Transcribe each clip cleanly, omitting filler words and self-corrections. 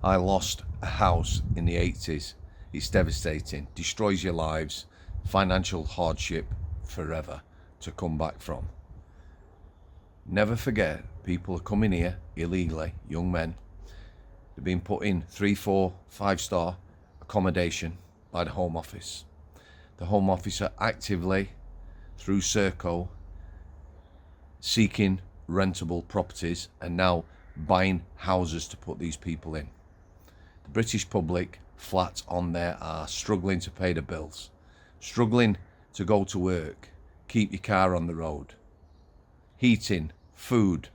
I lost a house in the 80s. It's devastating, destroys your lives, financial hardship forever to come back from. Never forget, people are coming here illegally, young men. They're being put in 3, 4, 5-star accommodation by the Home Office. The Home Office are actively, through Serco, seeking rentable properties and now buying houses to put these people in. The British public, flat on there, are struggling to pay the bills, struggling to go to work, keep your car on the road, heating, food.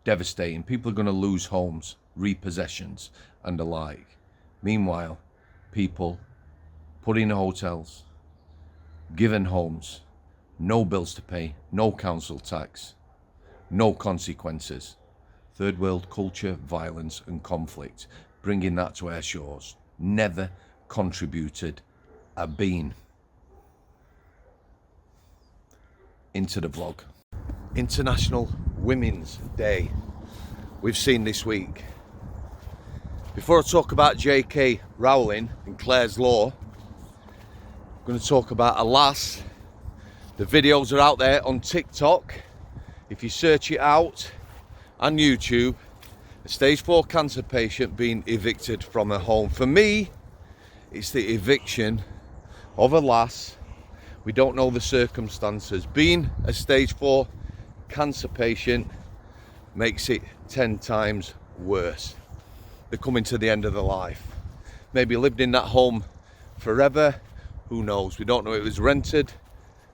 Devastating. People are going to lose homes, repossessions and the like. Meanwhile, people put in hotels, given homes, no bills to pay, no council tax, no consequences. Third world culture, violence and conflict, bringing that to our shores. Never contributed a bean. Into the vlog. International Women's Day. We've seen this week. Before I talk about J.K. Rowling and Clare's law, I'm going to talk about a lass. The videos are out there on TikTok. If you search it out on YouTube, a stage 4 cancer patient being evicted from her home. For me, it's the eviction of a lass. We don't know the circumstances. Being a stage 4 cancer patient makes it 10 times worse. They're coming to the end of their life. Maybe lived in that home forever. Who knows? We don't know if it was rented,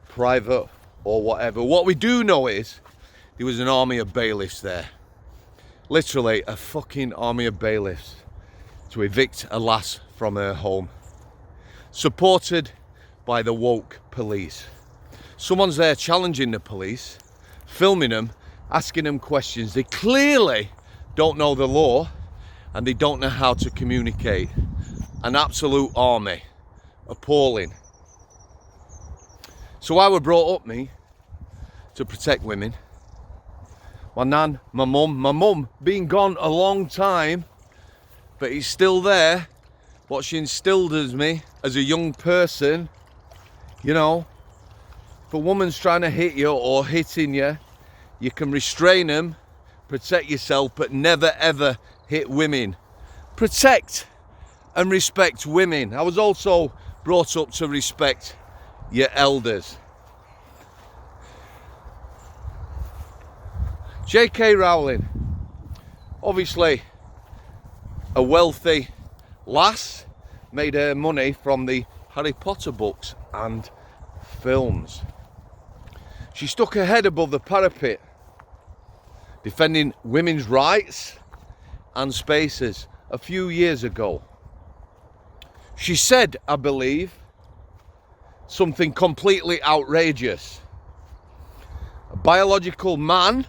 private or whatever. What we do know is there was an army of bailiffs there. Literally a fucking army of bailiffs to evict a lass from her home. Supported by the woke police. Someone's there challenging the police, filming them, asking them questions. They clearly don't know the law and they don't know how to communicate. An absolute army. Appalling. So I was brought up, me, to protect women. My nan, my mum been gone a long time, but he's still there. What she instilled in me as a young person, you know, if a woman's trying to hit you or hitting you, you can restrain them, protect yourself, but never ever hit women. Protect and respect women. I was also brought up to respect your elders. J.K. Rowling, obviously a wealthy lass, made her money from the Harry Potter books and films. She stuck her head above the parapet, defending women's rights and spaces a few years ago. She said, I believe, something completely outrageous. A biological man,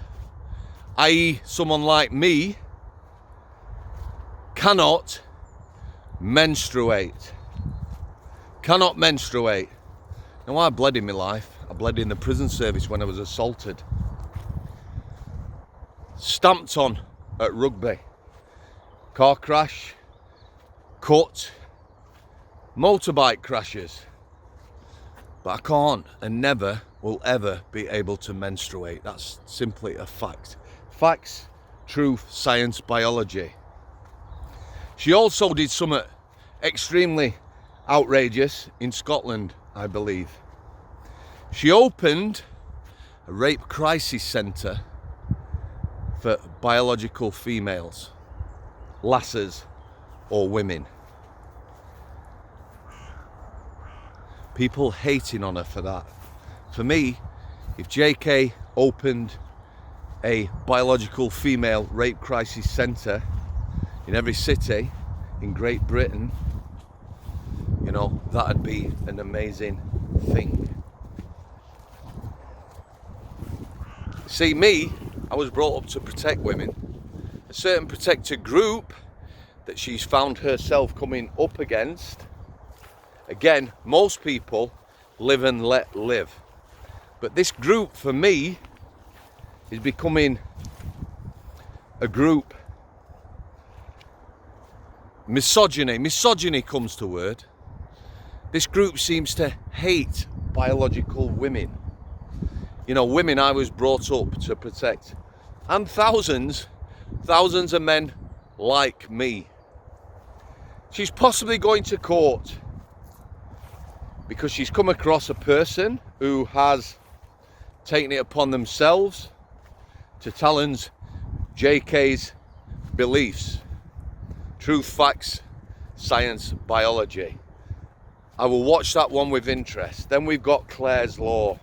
i.e. someone like me, cannot menstruate. Cannot menstruate. Now, I bled in my life. I bled in the prison service when I was assaulted. Stamped on at rugby. Car crash. Cut. Motorbike crashes. But I can't and never will ever be able to menstruate. That's simply a fact. Facts, truth, science, biology. She also did something extremely outrageous in Scotland, I believe. She opened a rape crisis centre for biological females, lasses or women. People hating on her for that. For me, if JK opened a biological female rape crisis centre in every city in Great Britain, you know, that'd be an amazing thing. See, me, I was brought up to protect women. A certain protected group that she's found herself coming up against. Again, most people live and let live. But this group, for me, is becoming a group Misogyny comes to word. This group seems to hate biological women. You know, women I was brought up to protect. And thousands of men like me. She's possibly going to court because she's come across a person who has taken it upon themselves to challenge JK's beliefs. Truth, facts, science, biology. I will watch that one with interest. Then we've got Clare's Law.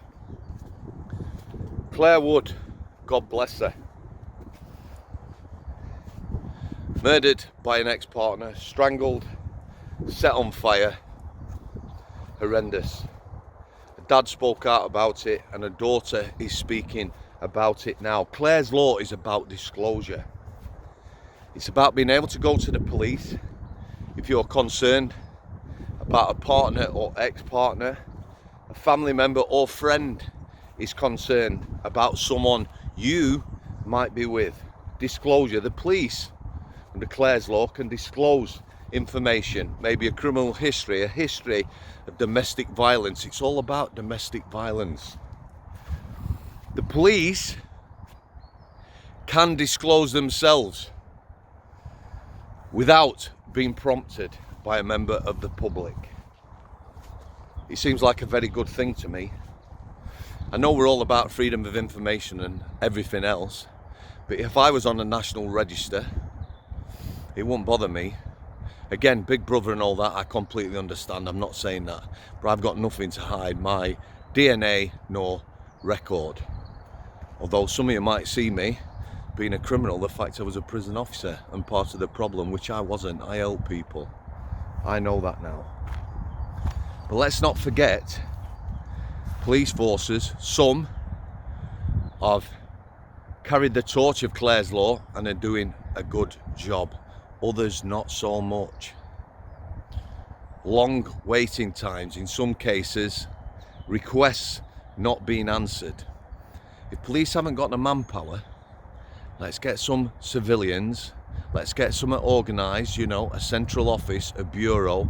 Clare Wood, God bless her. Murdered by an ex-partner, strangled, set on fire. Horrendous. Her dad spoke out about it and her daughter is speaking about it now. Clare's Law is about disclosure. It's about being able to go to the police if you're concerned about a partner or ex-partner, a family member or friend is concerned about someone you might be with. Disclosure. The police under Clare's Law can disclose information, maybe a criminal history, a history of domestic violence. It's all about domestic violence. The police can disclose themselves without being prompted by a member of the public. It seems like a very good thing to me. I know we're all about freedom of information and everything else, but if I was on a national register, it wouldn't bother me. Again, Big Brother and all that, I completely understand. I'm not saying that, but I've got nothing to hide. My DNA nor record. Although some of you might see me being a criminal, the fact I was a prison officer and part of the problem, which I wasn't. I help people. I know that now. But let's not forget, police forces, some have carried the torch of Clare's Law and are doing a good job. Others not so much. Long waiting times, in some cases, requests not being answered. If police haven't got the manpower, let's get some civilians, let's get something organised, you know, a central office, a bureau,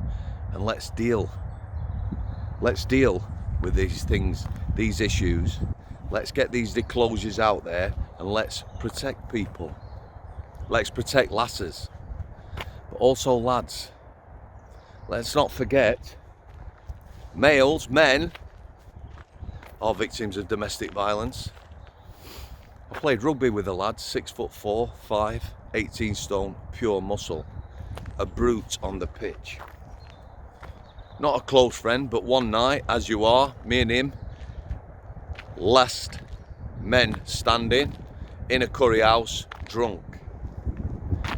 and let's deal. Let's deal with these things, these issues. Let's get these disclosures out there and let's protect people. Let's protect lasses, but also lads. Let's not forget, males, men, are victims of domestic violence. I played rugby with the lads, 6'4", 5, 18 stone, pure muscle. A brute on the pitch. Not a close friend, but one night, as you are, me and him, last men standing in a curry house, drunk.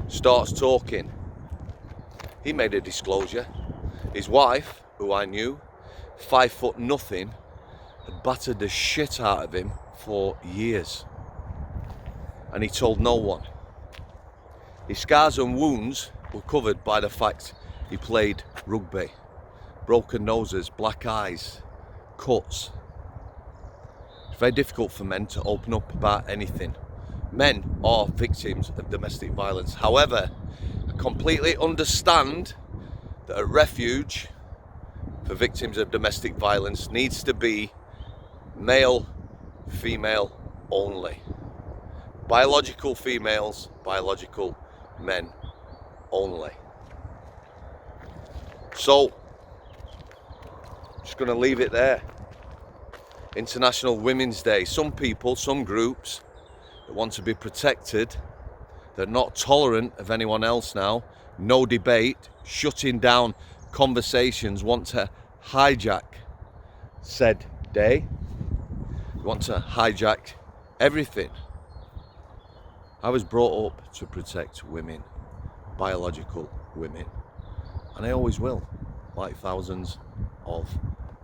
Starts talking. He made a disclosure. His wife, who I knew, 5 foot nothing, had battered the shit out of him for years. And he told no one. His scars and wounds were covered by the fact he played rugby. Broken noses, black eyes, cuts. It's very difficult for men to open up about anything. Men are victims of domestic violence. However, I completely understand that a refuge for victims of domestic violence needs to be male, female only. Biological females, biological men only. So, just going to leave it there. International Women's Day. Some people, some groups that want to be protected, they're not tolerant of anyone else now, no debate, shutting down conversations, want to hijack said day, want to hijack everything. I was brought up to protect women, biological women, and I always will, like thousands of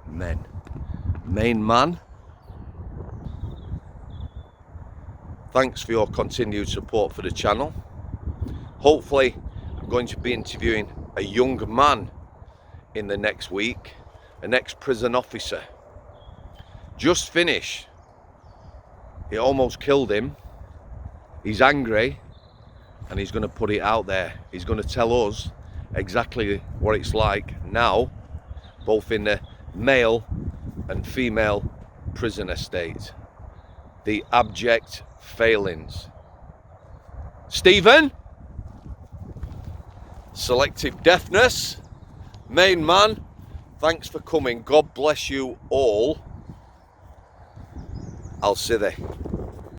men. Main man, thanks for your continued support for the channel. Hopefully I'm going to be interviewing a young man in the next week, an ex-prison officer. Just finished. It almost killed him. He's angry and he's going to put it out there. He's going to tell us exactly what it's like now, both in the male and female prison estate. The abject failings. Stephen, selective deafness, main man, thanks for coming. God bless you all. I'll see thee.